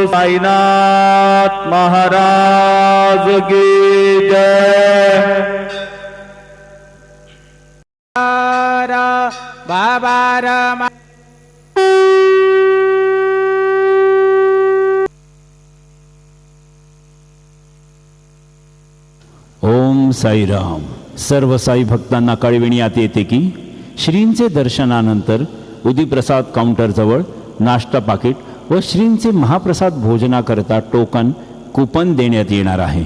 साईनाथ महाराज की जय। बाबा रमा ओम साईराम। सर्व साई भक्तांना कळविण्यात येते की श्रींचे दर्शनानंतर उदीप्रसाद काउंटरजवळ नाश्ता पाकिट व श्रींचे महाप्रसाद भोजनाकरता टोकन कुपन देण्यात येणार आहे।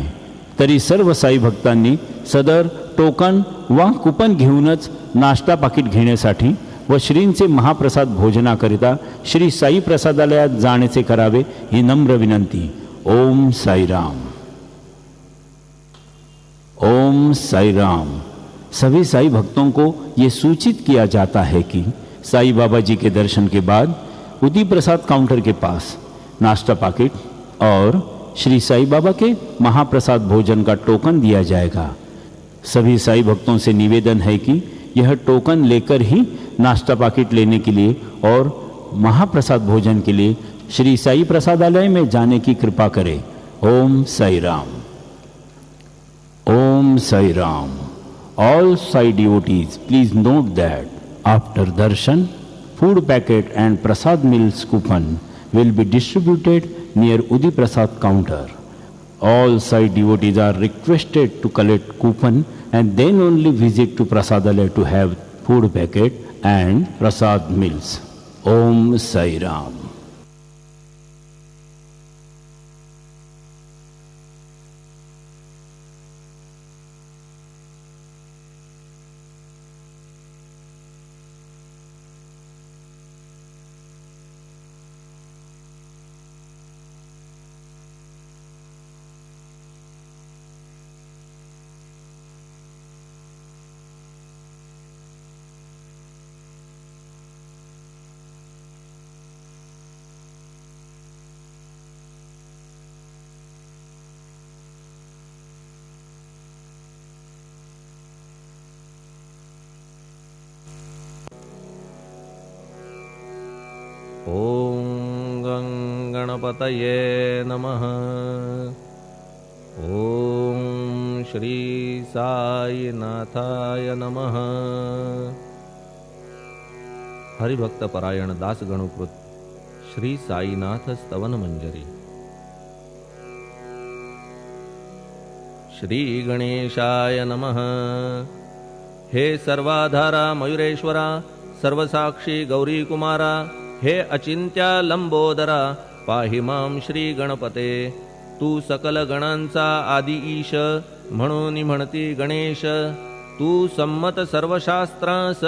तरी सर्व साई भक्तांनी सदर टोकन वा कुपन घेऊनच नाश्ता पाकिट घेण्यासाठी व श्रींचे महाप्रसाद भोजनाकरिता श्री साई प्रसादालयात जाण्याचे करावे ही नम्र विनंती। ओम साईराम। ओम साईराम। सभी साई भक्तों को ये सूचित किया जाता है कि साई बाबा जी के दर्शन के बाद उदी प्रसाद काउंटर के पास नाश्ता पाकिट और श्री साई बाबा के महाप्रसाद भोजन का टोकन दिया जाएगा। सभी साई भक्तों से निवेदन है कि यह टोकन लेकर ही नाश्ता पाकिट लेने के लिए और महाप्रसाद भोजन के लिए श्री साई प्रसादालय में जाने की कृपा करें। Om Sairam. Om Sai Ram. All Sai devotees, please note that after darshan, food packet and prasad meals coupon will be distributed near Udi Prasad counter. All Sai devotees are requested to collect coupon and then only visit to Prasadalaya to have food packet and prasad meals. Om Sai Ram. ओम गणपतये नमः। ओम श्री साईनाथाय नमः। हरिभक्त परायण दास गणुकृत श्री साईनाथ स्तवन मंजरी। श्री गणेशाय नमः। हे सर्वाधारा मयुरेश्वरा, सर्वसाक्षी गौरी कुमारा, हे अचिंत्या लंबोदरा, पाहि मां श्री गणपते। तू सकल गणांचा आदि ईश, म्हणून म्हणती गणेश। तू संमत सर्व शास्त्रांस